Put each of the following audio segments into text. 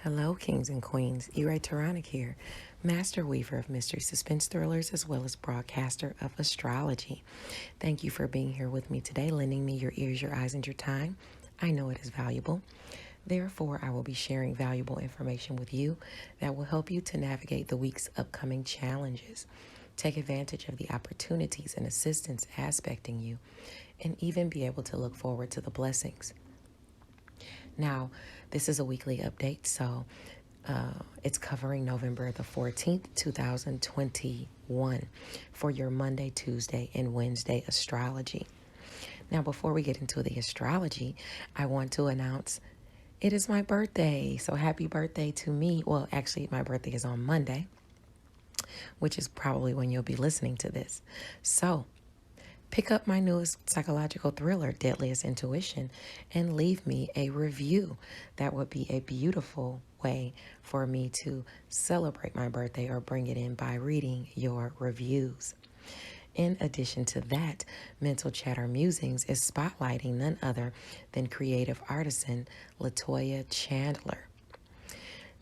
Hello, kings and queens. Taronic here, master weaver of mystery suspense thrillers as well as broadcaster of astrology. Thank you for being here with me today, lending me your ears, your eyes, and your time. I know it is valuable. Therefore, I will be sharing valuable information with you that will help you to navigate the week's upcoming challenges. Take advantage of the opportunities and assistance aspecting you, and even be able to look forward to the blessings. Now, this is a weekly update, so it's covering November the 14th, 2021 for your Monday, Tuesday, and Wednesday astrology. Now, before we get into the astrology, I want to announce it is my birthday. So happy birthday to me. Well, actually, my birthday is on Monday, which is probably when you'll be listening to this. So pick up my newest psychological thriller, Deadliest Intuition, and leave me a review. That would be a beautiful way for me to celebrate my birthday or bring it in by reading your reviews. In addition to that, Mental Chatter Musings is spotlighting none other than creative artisan Latoya Chandler.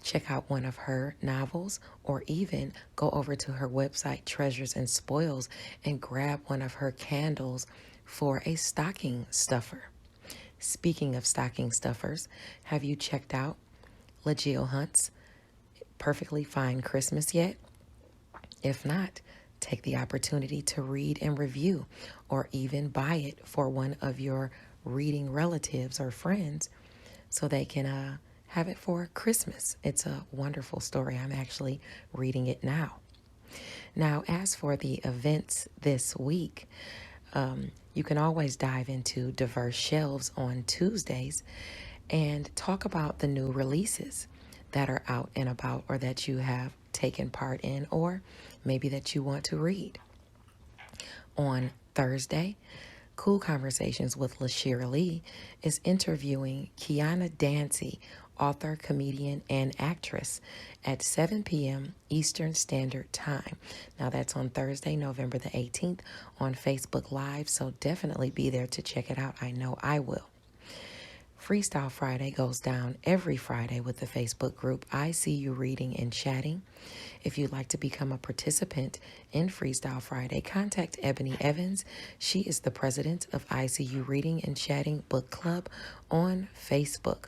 Check out one of her novels or even go over to her website, Treasures and Spoils, and grab one of her candles for a stocking stuffer. Speaking of stocking stuffers, have you checked out LaGio Hunt's Perfectly Fine Christmas yet? If not, take the opportunity to read and review or even buy it for one of your reading relatives or friends so they can have it for Christmas. It's a wonderful story. I'm actually reading it now. Now, as for the events this week, you can always dive into diverse shelves on Tuesdays and talk about the new releases that are out and about or that you have taken part in or maybe that you want to read. On Thursday, Cool Conversations with LaShira Lee is interviewing Kiana Dancy, author, comedian, and actress at 7 p.m. Eastern Standard Time. Now that's on Thursday, November the 18th on Facebook Live, so definitely be there to check it out. I know I will. Freestyle Friday goes down every Friday with the Facebook group I See You Reading and Chatting. If you'd like to become a participant in Freestyle Friday, contact Ebony Evans. She is the president of I See You Reading and Chatting Book Club on Facebook.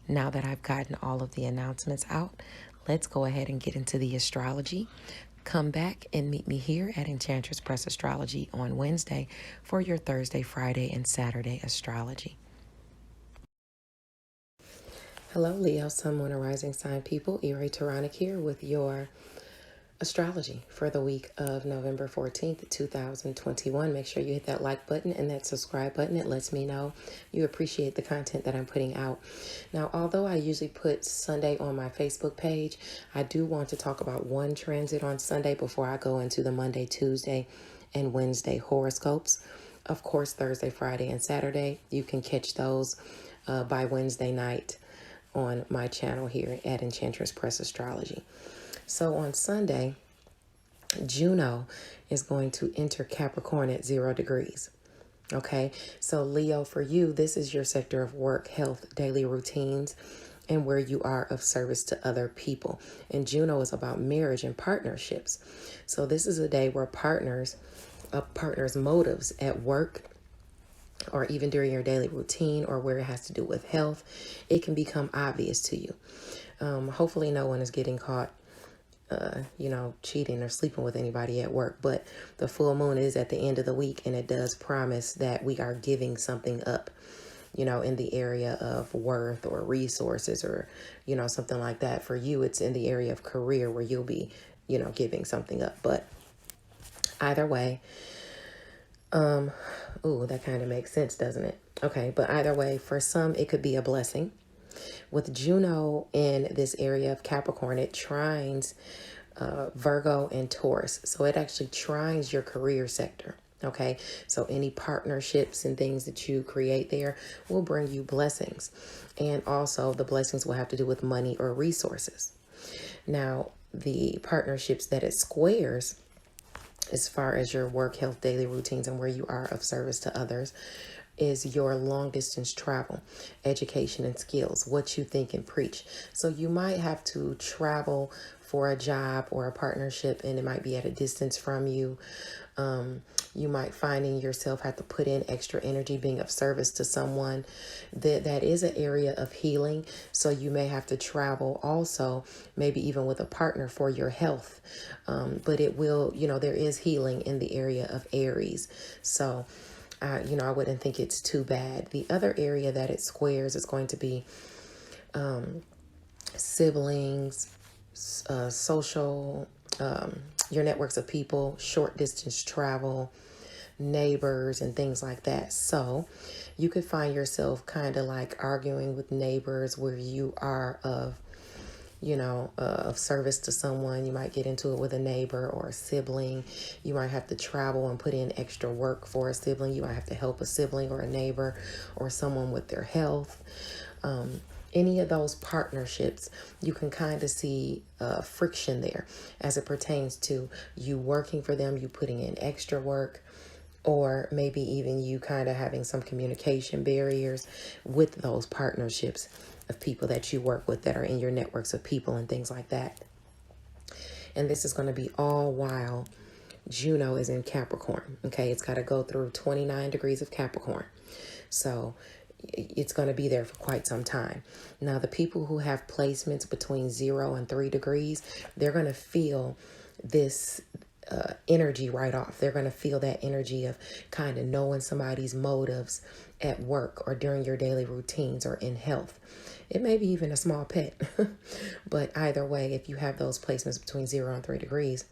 Now that I've gotten all of the announcements out, let's go ahead and get into the astrology. Come back and meet me here at Enchantress Press Astrology on Wednesday for your Thursday, Friday, and Saturday astrology. Hello, Leo, Sun, Moon, and Rising Sign people. Taronic here with your astrology for the week of November 14th, 2021. Make sure you hit that like button and that subscribe button. It lets me know you appreciate the content that I'm putting out. Now, although I usually put Sunday on my Facebook page, I do want to talk about one transit on Sunday before I go into the Monday, Tuesday, and Wednesday horoscopes. Of course, Thursday, Friday, and Saturday, you can catch those by Wednesday night on my channel here at Enchantress Press Astrology. So on Sunday, Juno is going to enter Capricorn at 0 degrees. Okay, so Leo, for you, this is your sector of work, health, daily routines, and where you are of service to other people. And Juno is about marriage and partnerships. So this is a day where partners' motives at work or even during your daily routine or where it has to do with health, it can become obvious to you. Hopefully no one is getting caught, cheating or sleeping with anybody at work. But the full moon is at the end of the week, and it does promise that we are giving something up, in the area of worth or resources or, something like that. For you, it's in the area of career where you'll be, giving something up. But either way, that kind of makes sense, doesn't it? Okay, but either way, for some, it could be a blessing. With Juno in this area of Capricorn, it trines Virgo and Taurus. So it actually trines your career sector. Okay, so any partnerships and things that you create there will bring you blessings. And also the blessings will have to do with money or resources. Now, the partnerships that it squares, as far as your work, health, daily routines, and where you are of service to others, is your long distance travel, education, and skills, what you think and preach. So you might have to travel for a job or a partnership, and it might be at a distance from you. You might finding yourself have to put in extra energy being of service to someone. That is an area of healing. So you may have to travel also, maybe even with a partner for your health. But it will, there is healing in the area of Aries. So, I wouldn't think it's too bad. The other area that it squares is going to be siblings, social, your networks of people, short distance travel, neighbors, and things like that. So you could find yourself kind of like arguing with neighbors where you are of service to someone. You might get into it with a neighbor or a sibling. You might have to travel and put in extra work for a sibling. You might have to help a sibling or a neighbor or someone with their health. Any of those partnerships, you can kind of see friction there as it pertains to you working for them, you putting in extra work, or maybe even you kind of having some communication barriers with those partnerships of people that you work with that are in your networks of people and things like that. And this is going to be all while Juno is in Capricorn. Okay, it's got to go through 29 degrees of Capricorn. So it's going to be there for quite some time. Now, the people who have placements between 0 and 3 degrees, they're going to feel this energy right off. They're going to feel that energy of kind of knowing somebody's motives at work or during your daily routines or in health. It may be even a small pet. But either way, if you have those placements between 0 and 3 degrees,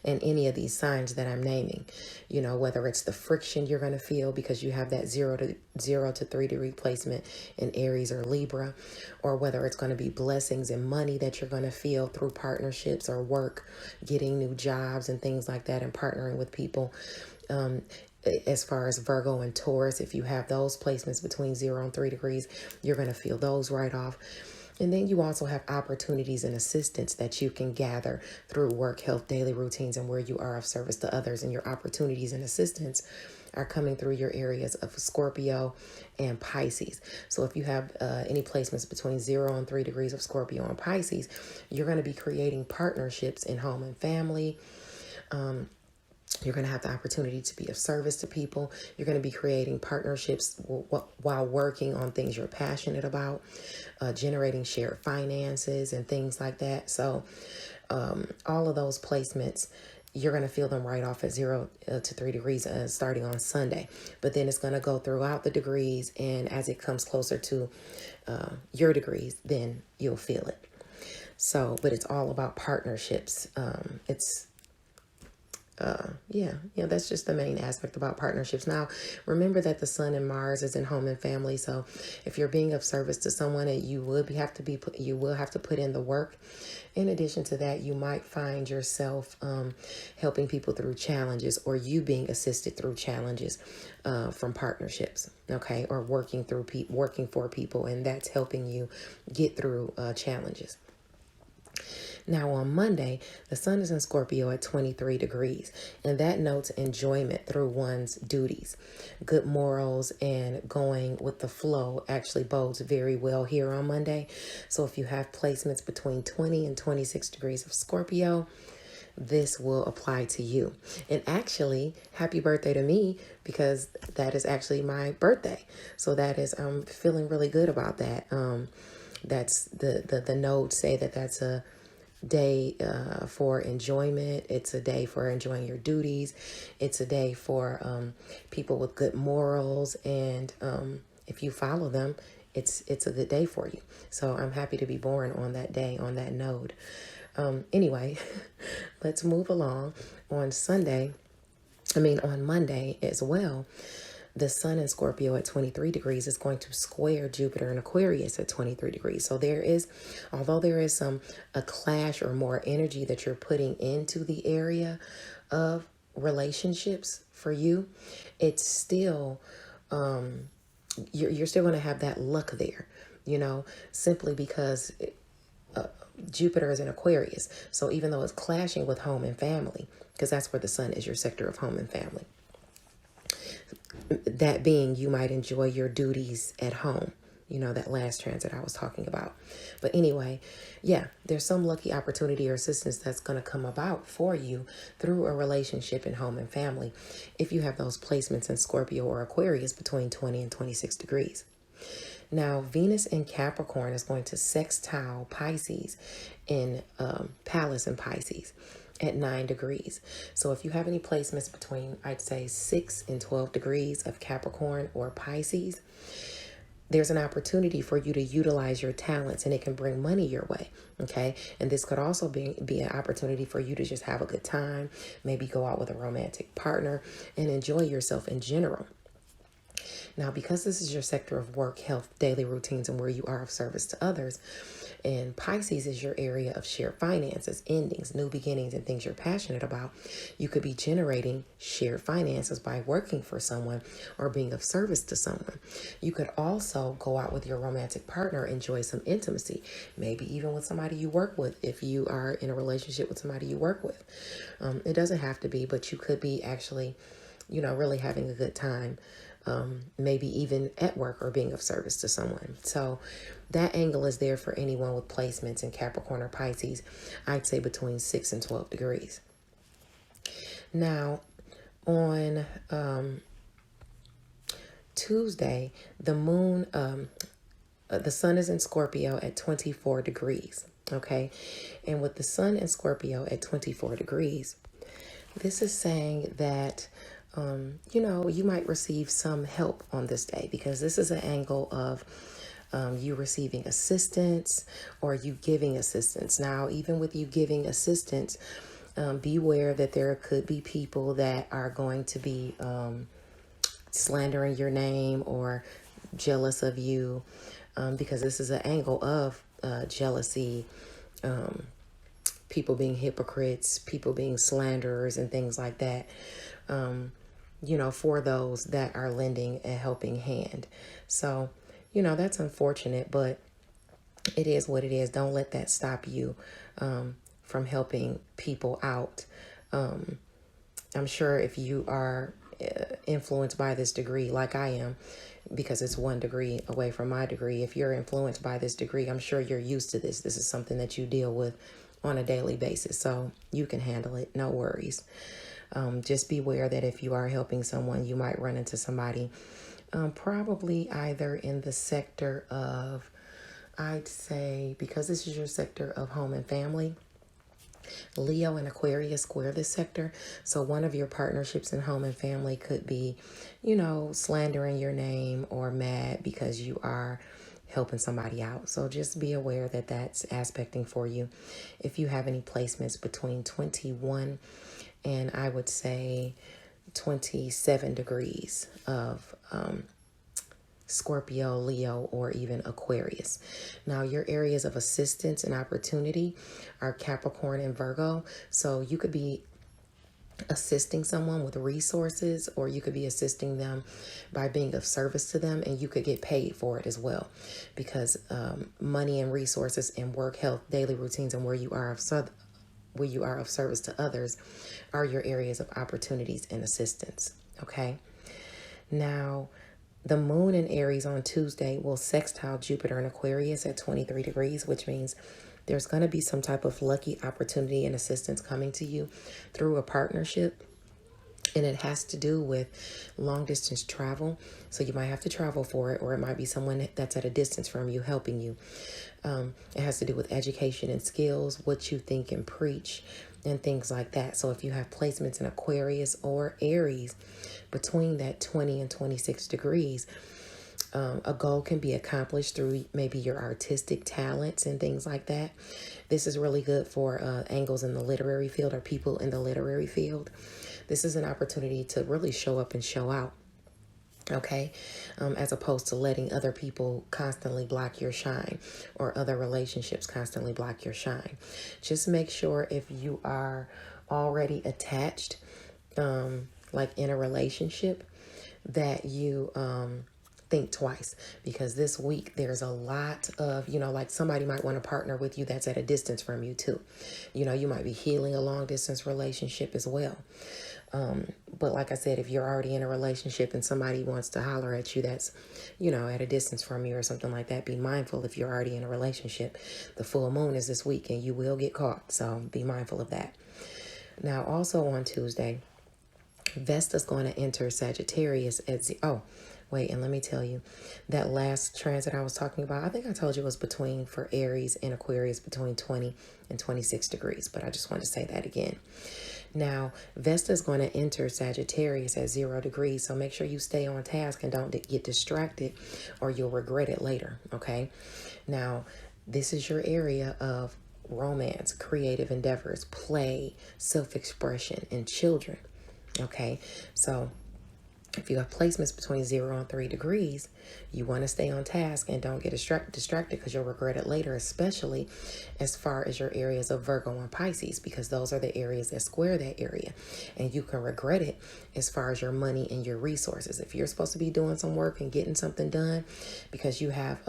and any of these signs that I'm naming, whether it's the friction you're going to feel because you have that 0 to 3 degree placement in Aries or Libra, or whether it's going to be blessings and money that you're going to feel through partnerships or work, getting new jobs and things like that, and partnering with people. As far as Virgo and Taurus, if you have those placements between 0 and 3 degrees, you're going to feel those right off. And then you also have opportunities and assistance that you can gather through work, health, daily routines, and where you are of service to others. And your opportunities and assistance are coming through your areas of Scorpio and Pisces. So if you have any placements between 0 and 3 degrees of Scorpio and Pisces, you're going to be creating partnerships in home and family. You're going to have the opportunity to be of service to people. You're going to be creating partnerships while working on things you're passionate about, generating shared finances and things like that. So all of those placements, you're going to feel them right off at 0 to 3 degrees starting on Sunday. But then it's going to go throughout the degrees. And as it comes closer to your degrees, then you'll feel it. So, but it's all about partnerships. That's just the main aspect about partnerships. Now, remember that the Sun and Mars is in home and family. So if you're being of service to someone, you will have to put in the work. In addition to that, you might find yourself helping people through challenges, or you being assisted through challenges from partnerships, okay, or working for people, and that's helping you get through challenges. Now on Monday, the Sun is in Scorpio at 23 degrees, and that notes enjoyment through one's duties. Good morals and going with the flow actually bodes very well here on Monday. So if you have placements between 20 and 26 degrees of Scorpio, this will apply to you. And actually, happy birthday to me, because that is actually my birthday. So I'm feeling really good about that. That's the nodes say that's a day for enjoyment. It's a day for enjoying your duties. It's a day for people with good morals, and if you follow them, it's a good day for you. So I'm happy to be born on that day, on that node. Anyway, let's move along. On Monday as well, the Sun in Scorpio at 23 degrees is going to square Jupiter in Aquarius at 23 degrees. So although there is a clash or more energy that you're putting into the area of relationships for you, it's still, you're still going to have that luck there, simply because Jupiter is in Aquarius. So even though it's clashing with home and family, because that's where the Sun is, your sector of home and family. That being, you might enjoy your duties at home. That last transit I was talking about. But anyway, yeah, there's some lucky opportunity or assistance that's going to come about for you through a relationship in home and family if you have those placements in Scorpio or Aquarius between 20 and 26 degrees. Now, Venus in Capricorn is going to sextile Pisces in Pallas in Pisces at 9 degrees. So if you have any placements between, I'd say, 6 and 12 degrees of Capricorn or Pisces, there's an opportunity for you to utilize your talents, and it can bring money your way. Okay. And this could also be an opportunity for you to just have a good time, maybe go out with a romantic partner and enjoy yourself in general. Now, because this is your sector of work, health, daily routines, and where you are of service to others, and Pisces is your area of shared finances, endings, new beginnings, and things you're passionate about, you could be generating shared finances by working for someone or being of service to someone. You could also go out with your romantic partner, enjoy some intimacy, maybe even with somebody you work with if you are in a relationship with somebody you work with. It doesn't have to be, but you could be actually, really having a good time. Maybe even at work or being of service to someone. So that angle is there for anyone with placements in Capricorn or Pisces, I'd say between 6 and 12 degrees. Now, on Tuesday, the moon, the sun is in Scorpio at 24 degrees. Okay. And with the sun in Scorpio at 24 degrees, this is saying that you might receive some help on this day, because this is an angle of you receiving assistance or you giving assistance. Now, even with you giving assistance, beware that there could be people that are going to be slandering your name or jealous of you, because this is an angle of jealousy, people being hypocrites, people being slanderers and things like that. For those that are lending a helping hand. So, that's unfortunate, but it is what it is. Don't let that stop you from helping people out. I'm sure if you are influenced by this degree, like I am, because it's 1 degree away from my degree, if you're influenced by this degree, I'm sure you're used to this. This is something that you deal with on a daily basis. So you can handle it. No worries. Just beware that if you are helping someone, you might run into somebody probably either in the sector of, I'd say, because this is your sector of home and family, Leo and Aquarius square this sector. So one of your partnerships in home and family could be, slandering your name or mad because you are helping somebody out. So just be aware that that's aspecting for you. If you have any placements between 21 and I would say 27 degrees of Scorpio, Leo, or even Aquarius. Now, your areas of assistance and opportunity are Capricorn and Virgo. So you could be assisting someone with resources, or you could be assisting them by being of service to them, and you could get paid for it as well, because money and resources and work, health, daily routines, and where you are of service to others are your areas of opportunities and assistance. Okay. Now, the moon in Aries on Tuesday will sextile Jupiter in Aquarius at 23 degrees, which means there's going to be some type of lucky opportunity and assistance coming to you through a partnership. And it has to do with long distance travel. So you might have to travel for it, or it might be someone that's at a distance from you helping you. It has to do with education and skills, what you think and preach, and things like that. So if you have placements in Aquarius or Aries between that 20 and 26 degrees, a goal can be accomplished through maybe your artistic talents and things like that. This is really good for angles in the literary field or people in the literary field. This is an opportunity to really show up and show out. Okay, as opposed to letting other people constantly block your shine, or other relationships constantly block your shine. Just make sure if you are already attached, like in a relationship, that you think twice, because this week there's a lot of, like somebody might want to partner with you that's at a distance from you too. You might be healing a long distance relationship as well. But like I said, if you're already in a relationship and somebody wants to holler at you that's, at a distance from you or something like that, be mindful if you're already in a relationship. The full moon is this week and you will get caught. So be mindful of that. Now, also on Tuesday, Vesta's going to enter Sagittarius at wait, and let me tell you, that last transit I was talking about, I think I told you it was between, for Aries and Aquarius, between 20 and 26 degrees. But I just want to say that again. Now, Vesta is going to enter Sagittarius at 0 degrees. So make sure you stay on task and don't get distracted or you'll regret it later. Okay. Now, this is your area of romance, creative endeavors, play, self-expression, and children. Okay. So if you have placements between 0 and 3 degrees, you want to stay on task and don't get distracted because you'll regret it later, especially as far as your areas of Virgo and Pisces, because those are the areas that square that area. And you can regret it as far as your money and your resources. If you're supposed to be doing some work and getting something done because you have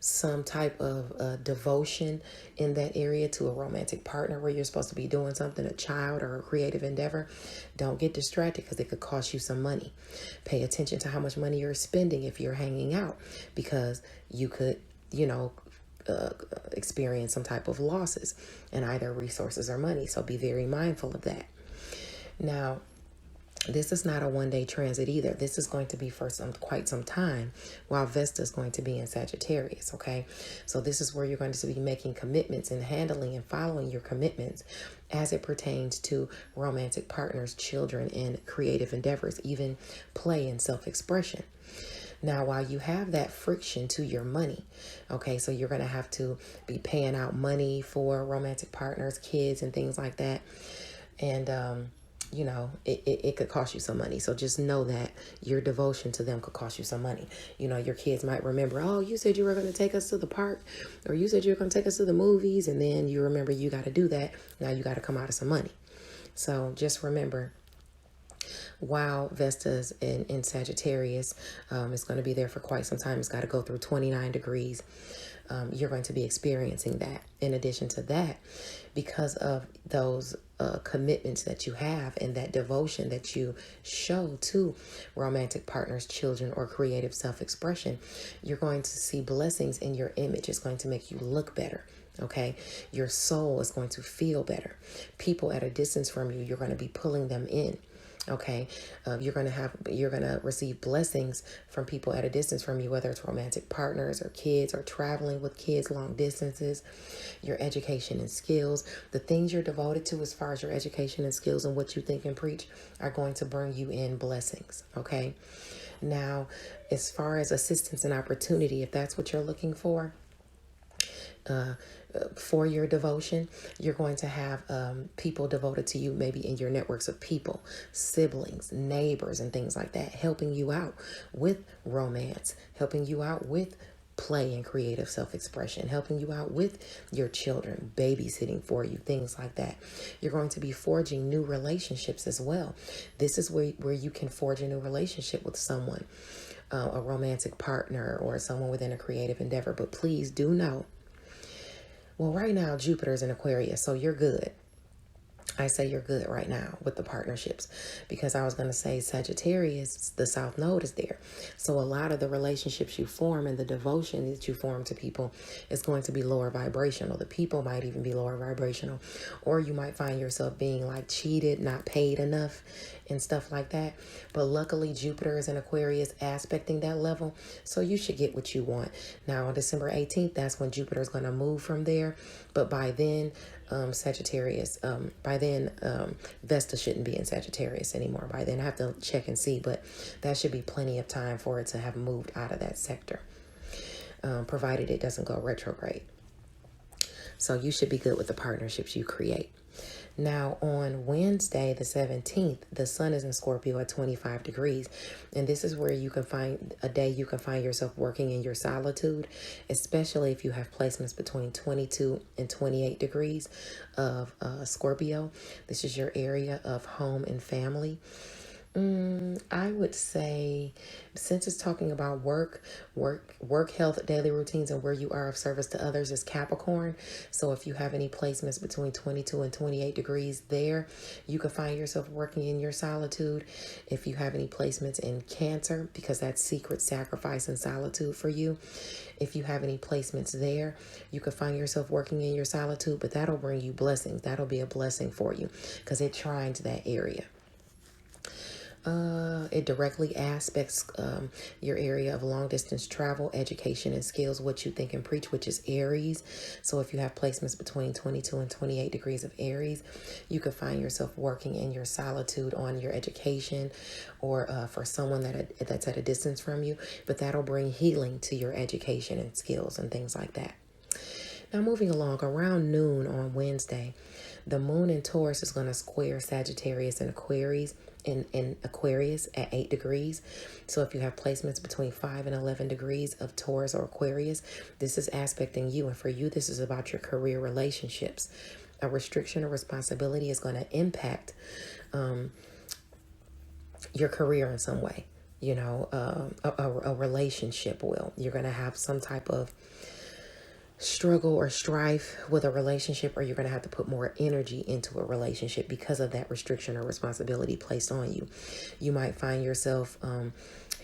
some type of devotion in that area to a romantic partner where you're supposed to be doing something, a child or a creative endeavor, don't get distracted because it could cost you some money. Pay attention to how much money you're spending if you're hanging out, because you could, experience some type of losses in either resources or money. So be very mindful of that. Now, this is not a one-day transit either. This is going to be for quite some time while Vesta is going to be in Sagittarius, okay? So this is where you're going to be making commitments and handling and following your commitments as it pertains to romantic partners, children, and creative endeavors, even play and self-expression. Now, while you have that friction to your money, okay, so you're going to have to be paying out money for romantic partners, kids, and things like that. And, it could cost you some money. So just know that your devotion to them could cost you some money. Your kids might remember, oh, you said you were going to take us to the park, or you said you were going to take us to the movies. And then you remember you got to do that. Now you got to come out of some money. So just remember, while Vesta's in Sagittarius, it's going to be there for quite some time. It's got to go through 29 degrees. You're going to be experiencing that. In addition to that, because of those commitments that you have and that devotion that you show to romantic partners, children, or creative self-expression, you're going to see blessings in your image. It's going to make you look better. Okay, your soul is going to feel better. People at a distance from you, you're going to be pulling them in. Okay, you're going to receive blessings from people at a distance from you, whether it's romantic partners or kids or traveling with kids long distances, your education and skills. The things you're devoted to as far as your education and skills and what you think and preach are going to bring you in blessings. Okay, now, as far as assistance and opportunity, if that's what you're looking for your devotion, you're going to have people devoted to you, maybe in your networks of people, siblings, neighbors, and things like that, helping you out with romance, helping you out with play and creative self-expression, helping you out with your children, babysitting for you, things like that. You're going to be forging new relationships as well. This is where you can forge a new relationship with someone, a romantic partner or someone within a creative endeavor. But please do know, well, right now, Jupiter's in Aquarius, so you're good. I say you're good right now with the partnerships, because I was going to say Sagittarius, the South Node is there. So a lot of the relationships you form and the devotion that you form to people is going to be lower vibrational. The people might even be lower vibrational, or you might find yourself being like cheated, not paid enough and stuff like that. But luckily Jupiter is in Aquarius aspecting that level, so you should get what you want. Now on December 18th, that's when Jupiter is going to move from there. But by then, Sagittarius, Vesta shouldn't be in Sagittarius anymore. By then I have to check and see, but that should be plenty of time for it to have moved out of that sector, provided it doesn't go retrograde. So you should be good with the partnerships you create. Now, on Wednesday, the 17th, the sun is in Scorpio at 25 degrees. And this is where you can find a day you can find yourself working in your solitude, especially if you have placements between 22 and 28 degrees of Scorpio. This is your area of home and family. I would say, since it's talking about work, health, daily routines, and where you are of service to others is Capricorn. So if you have any placements between 22 and 28 degrees there, you could find yourself working in your solitude. If you have any placements in Cancer, because that's secret sacrifice and solitude for you. If you have any placements there, you could find yourself working in your solitude, but that'll bring you blessings. That'll be a blessing for you because it trines that area. It directly aspects your area of long distance travel, education, and skills, what you think and preach, which is Aries. So if you have placements between 22 and 28 degrees of Aries, you could find yourself working in your solitude on your education or for someone that's at a distance from you. But that'll bring healing to your education and skills and things like that. Now, moving along, around noon on Wednesday, the moon in Taurus is going to square Sagittarius and Aquarius in Aquarius at 8 degrees. So if you have placements between 5 and 11 degrees of Taurus or Aquarius, this is aspecting you. And for you, this is about your career relationships. A restriction or responsibility is going to impact your career in some way. You know, a relationship will. You're going to have some type of struggle or strife with a relationship, or you're going to have to put more energy into a relationship because of that restriction or responsibility placed on you. You might find yourself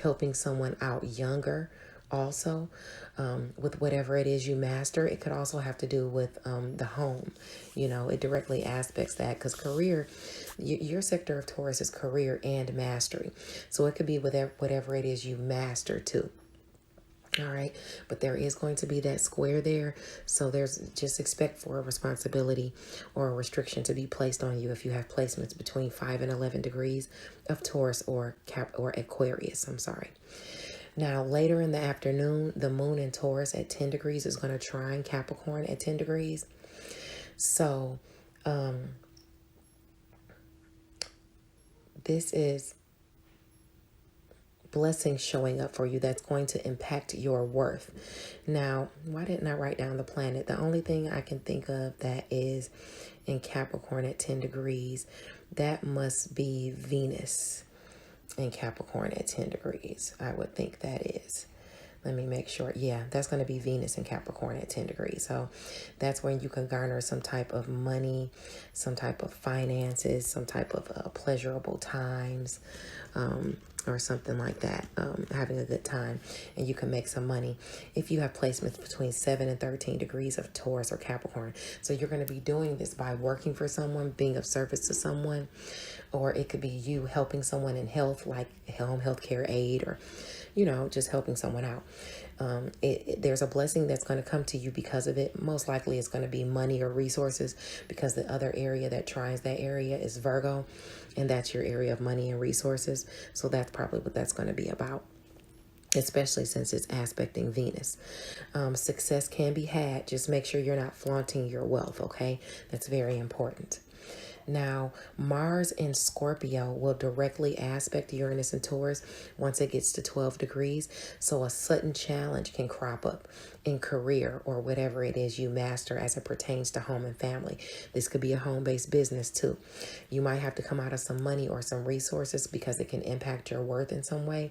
helping someone out younger also with whatever it is you master. It could also have to do with the home. You know, it directly aspects that because career, your sector of Taurus is career and mastery. So it could be with whatever it is you master too. All right, but there is going to be that square there. So there's just expect for a responsibility or a restriction to be placed on you if you have placements between 5 and 11 degrees of Taurus or Aquarius. I'm sorry. Now, later in the afternoon, the moon in Taurus at 10 degrees is going to trine Capricorn at 10 degrees. So this is blessings showing up for you that's going to impact your worth. Now, why didn't I write down the planet? The only thing I can think of that is in Capricorn at 10 degrees, that must be Venus in Capricorn at 10 degrees. I would think that is. Let me make sure. Yeah, that's going to be Venus in Capricorn at 10 degrees. So that's when you can garner some type of money, some type of finances, some type of pleasurable times, or something like that, having a good time, and you can make some money if you have placements between 7 and 13 degrees of Taurus or Capricorn. So you're going to be doing this by working for someone, being of service to someone, or it could be you helping someone in health, like home health care aid, or, you know, just helping someone out. There's a blessing that's going to come to you because of it. Most likely it's going to be money or resources, because the other area that trines that area is Virgo, and that's your area of money and resources. So that's probably what that's going to be about, especially since it's aspecting Venus. Success can be had. Just make sure you're not flaunting your wealth, okay? That's very important. Now, Mars in Scorpio will directly aspect Uranus and Taurus once it gets to 12 degrees. So a sudden challenge can crop up in career or whatever it is you master as it pertains to home and family. This could be a home-based business too. You might have to come out of some money or some resources because it can impact your worth in some way.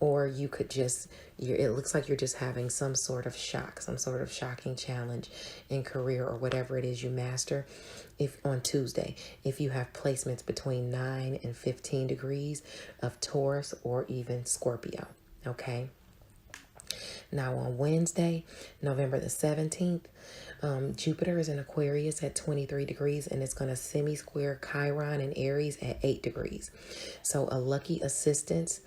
Or you could just, it looks like you're just having some sort of shock, some sort of shocking challenge in career or whatever it is you master. If on Tuesday, if you have placements between 9 and 15 degrees of Taurus or even Scorpio, okay? Now on Wednesday, November the 17th, Jupiter is in Aquarius at 23 degrees, and it's going to semi-square Chiron in Aries at 8 degrees. So a lucky assistance,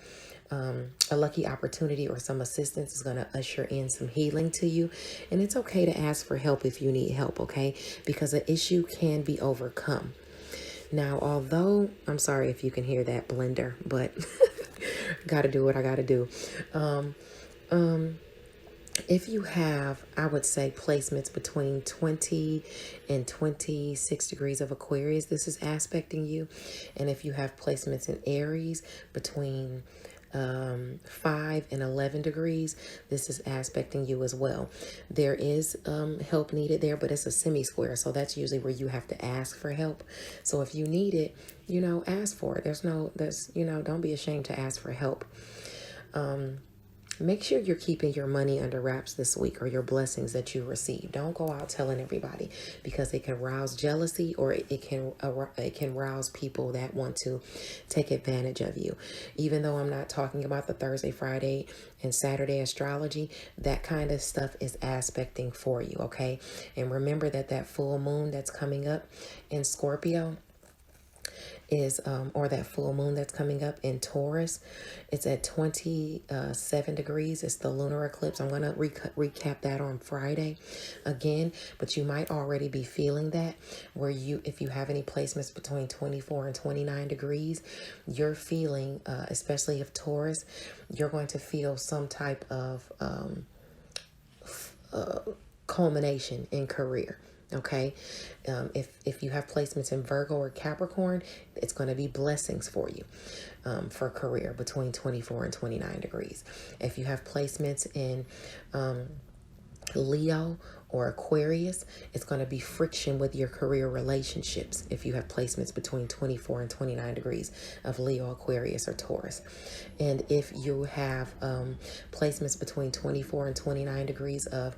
a lucky opportunity or some assistance is going to usher in some healing to you. And it's okay to ask for help if you need help, okay? Because an issue can be overcome. Now, although, I'm sorry if you can hear that blender, but got to do what I got to do. If you have, I would say, placements between 20 and 26 degrees of Aquarius, this is aspecting you. And if you have placements in Aries between 5 and 11 degrees, this is aspecting you as well. There is help needed there, but it's a semi-square, so that's usually where you have to ask for help. So if you need it, ask for it. Don't be ashamed to ask for help. Make sure you're keeping your money under wraps this week, or your blessings that you receive. Don't go out telling everybody, because it can rouse jealousy, or it can rouse people that want to take advantage of you. Even though I'm not talking about the Thursday, Friday, and Saturday astrology, that kind of stuff is aspecting for you, okay? And remember that full moon that's coming up in Scorpio is or that full moon that's coming up in Taurus, it's at 27 degrees. It's the lunar eclipse. I'm going to recap that on Friday again, but you might already be feeling that, where if you have any placements between 24 and 29 degrees, you're feeling, especially if Taurus, you're going to feel some type of culmination in career. Okay. If you have placements in Virgo or Capricorn, it's going to be blessings for you for career between 24 and 29 degrees. If you have placements in Leo or Aquarius, it's going to be friction with your career relationships if you have placements between 24 and 29 degrees of Leo, Aquarius, or Taurus. And if you have placements between 24 and 29 degrees of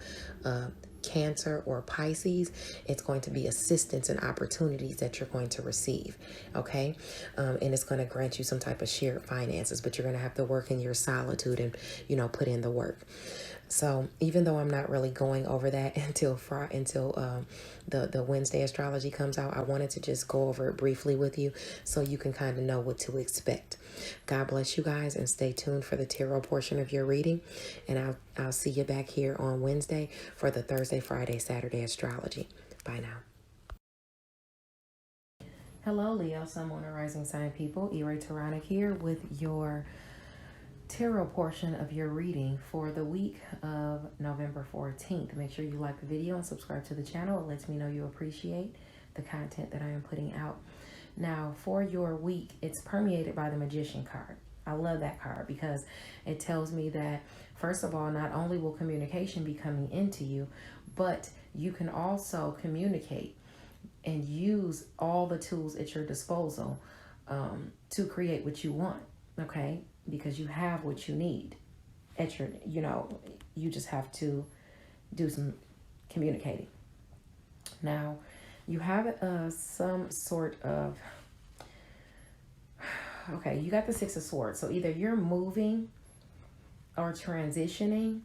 Cancer or Pisces, it's going to be assistance and opportunities that you're going to receive, okay? And it's going to grant you some type of shared finances, but you're going to have to work in your solitude and, put in the work. So even though I'm not really going over that until the Wednesday astrology comes out, I wanted to just go over it briefly with you so you can kind of know what to expect. God bless you guys, and stay tuned for the tarot portion of your reading. And I'll see you back here on Wednesday for the Thursday, Friday, Saturday astrology. Bye now. Hello, Leo, Sun, Moon, and Rising Sign people. Ira Taranic here with your tarot portion of your reading for the week of November 14th. Make sure you like the video and subscribe to the channel. It lets me know you appreciate the content that I am putting out. Now, for your week, it's permeated by the Magician card. I love that card because it tells me that, first of all, not only will communication be coming into you, but you can also communicate and use all the tools at your disposal to create what you want, okay? Because you have what you need at your, you just have to do some communicating. Now, you have some sort of, okay, you got the Six of Swords. So either you're moving or transitioning,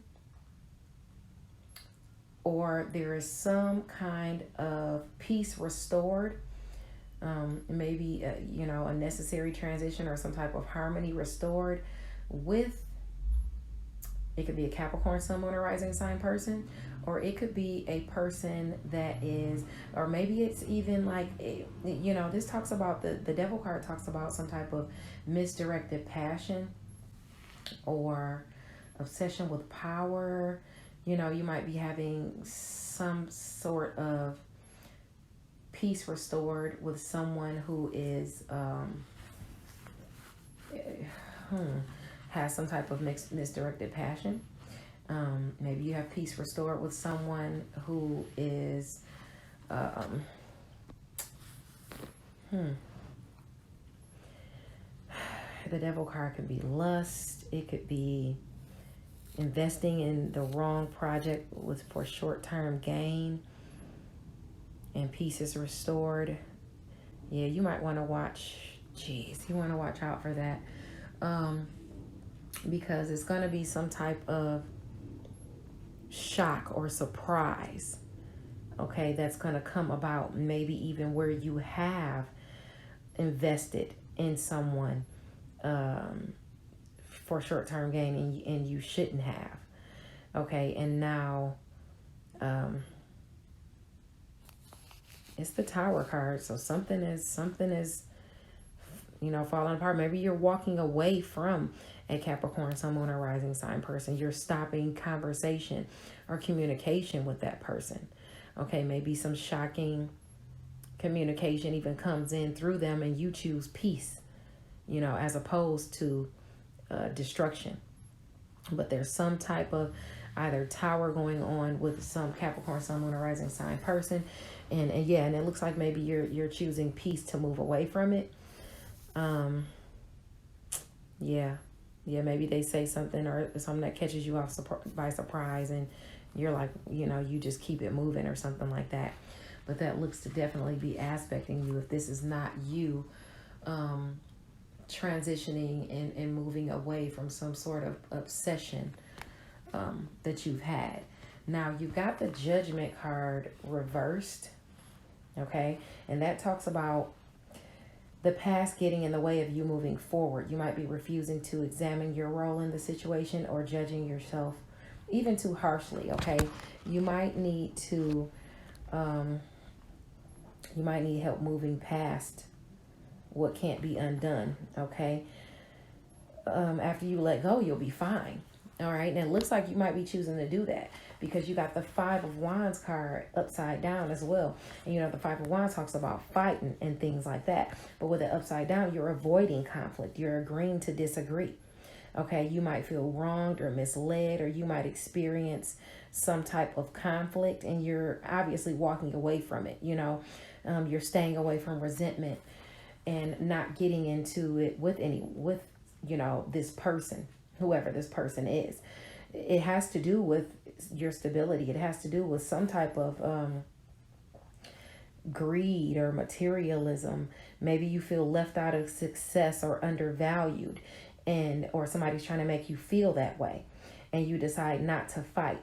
or there is some kind of peace restored. Maybe, a necessary transition or some type of harmony restored with, it could be a Capricorn, Sun, Moon, or Rising sign person, or it could be a person that is, or maybe it's even like, this talks about, the Devil card talks about some type of misdirected passion or obsession with power. You might be having some sort of peace restored with someone who is has some type of misdirected passion. Maybe you have peace restored with someone who is the Devil card could be lust. It could be investing in the wrong project for short-term gain, and peace is restored. Yeah, you might want to watch, you want to watch out for that. Because it's going to be some type of shock or surprise, okay, that's going to come about, maybe even where you have invested in someone for short-term gain and you shouldn't have, okay, and now it's the Tower card. So something is falling apart. Maybe you're walking away from a Capricorn, Sun, Moon, or Rising sign person. You're stopping conversation or communication with that person. Okay, maybe some shocking communication even comes in through them and you choose peace, as opposed to destruction. But there's some type of either tower going on with some Capricorn, Sun, Moon, or Rising sign person. And yeah, and it looks like maybe you're choosing peace to move away from it. Yeah. Yeah, maybe they say something or something that catches you off by surprise, and you're like, you just keep it moving or something like that. But that looks to definitely be aspecting you if this is not you transitioning and moving away from some sort of obsession that you've had. Now, you got the Judgment card reversed, okay? And that talks about the past getting in the way of you moving forward. You might be refusing to examine your role in the situation or judging yourself even too harshly, okay? You might need to, you might need help moving past what can't be undone, okay? After you let go, you'll be fine, all right? And it looks like you might be choosing to do that because you got the Five of Wands card upside down as well. And the Five of Wands talks about fighting and things like that. But with it upside down, you're avoiding conflict. You're agreeing to disagree. Okay, you might feel wronged or misled, or you might experience some type of conflict, and you're obviously walking away from it. You're staying away from resentment and not getting into it with this person, whoever this person is. It has to do with your stability. It has to do with some type of greed or materialism. Maybe you feel left out of success or undervalued, or somebody's trying to make you feel that way, and you decide not to fight.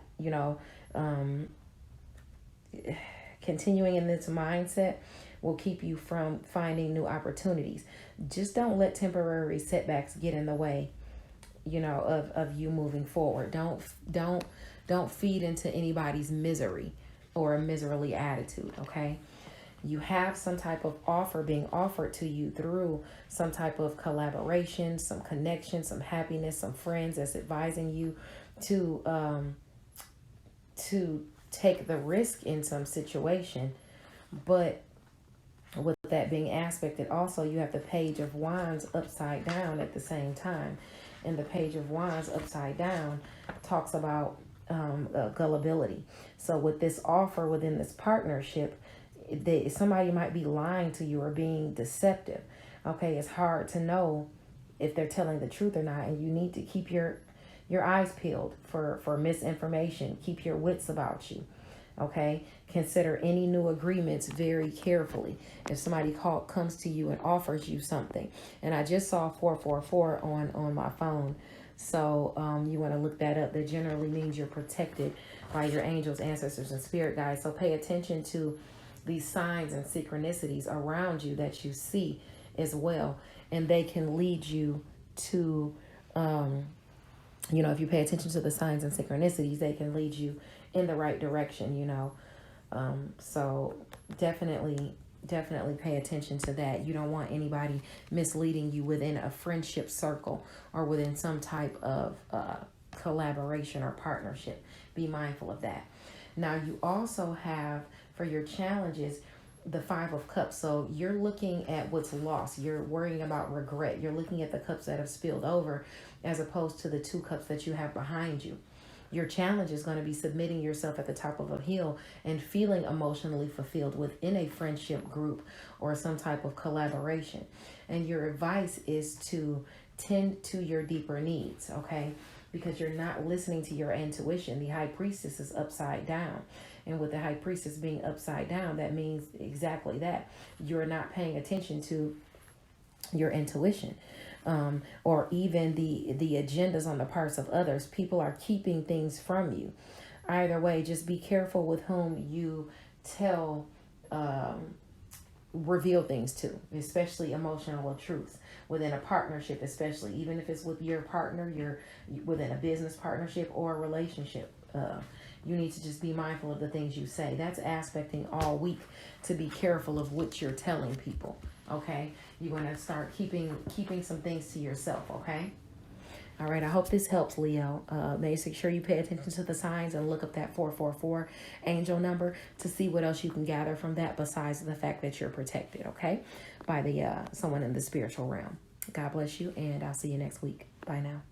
Continuing in this mindset will keep you from finding new opportunities. Just don't let temporary setbacks get in the way of you moving forward. Don't feed into anybody's misery or a miserly attitude, okay? You have some type of offer being offered to you through some type of collaboration, some connection, some happiness, some friends that's advising you to take the risk in some situation. But with that being aspected, also you have the Page of Wands upside down at the same time. And the Page of Wands upside down talks about gullibility. So with this offer within this partnership, somebody might be lying to you or being deceptive. Okay, it's hard to know if they're telling the truth or not, and you need to keep your eyes peeled for misinformation. Keep your wits about you. Okay, consider any new agreements very carefully. If somebody comes to you and offers you something, and I just saw 444 on my phone, so you want to look that up. That generally means you're protected by your angels, ancestors, and spirit guides. So pay attention to these signs and synchronicities around you that you see as well, and they can lead you to if you pay attention to the signs and synchronicities, they can lead you in the right direction. So definitely pay attention to that. You don't want anybody misleading you within a friendship circle or within some type of collaboration or partnership. Be mindful of that. Now, you also have, for your challenges, the Five of Cups. So you're looking at what's lost. You're worrying about regret. You're looking at the cups that have spilled over as opposed to the two cups that you have behind you. Your challenge is going to be submitting yourself at the top of a hill and feeling emotionally fulfilled within a friendship group or some type of collaboration. And your advice is to tend to your deeper needs, okay? Because you're not listening to your intuition. The High Priestess is upside down. And with the High Priestess being upside down, that means exactly that. You're not paying attention to your intuition. Or even the agendas on the parts of others. People are keeping things from you. Either way, just be careful with whom you reveal things to, especially emotional truths within a partnership, especially even if it's with your partner, you're within a business partnership or a relationship. You need to just be mindful of the things you say. That's aspecting all week to be careful of what you're telling people. Okay, you're going to start keeping some things to yourself. Okay. All right. I hope this helps, Leo. Make sure you pay attention to the signs and look up that 444 angel number to see what else you can gather from that besides the fact that you're protected. Okay, by the someone in the spiritual realm. God bless you, and I'll see you next week. Bye now.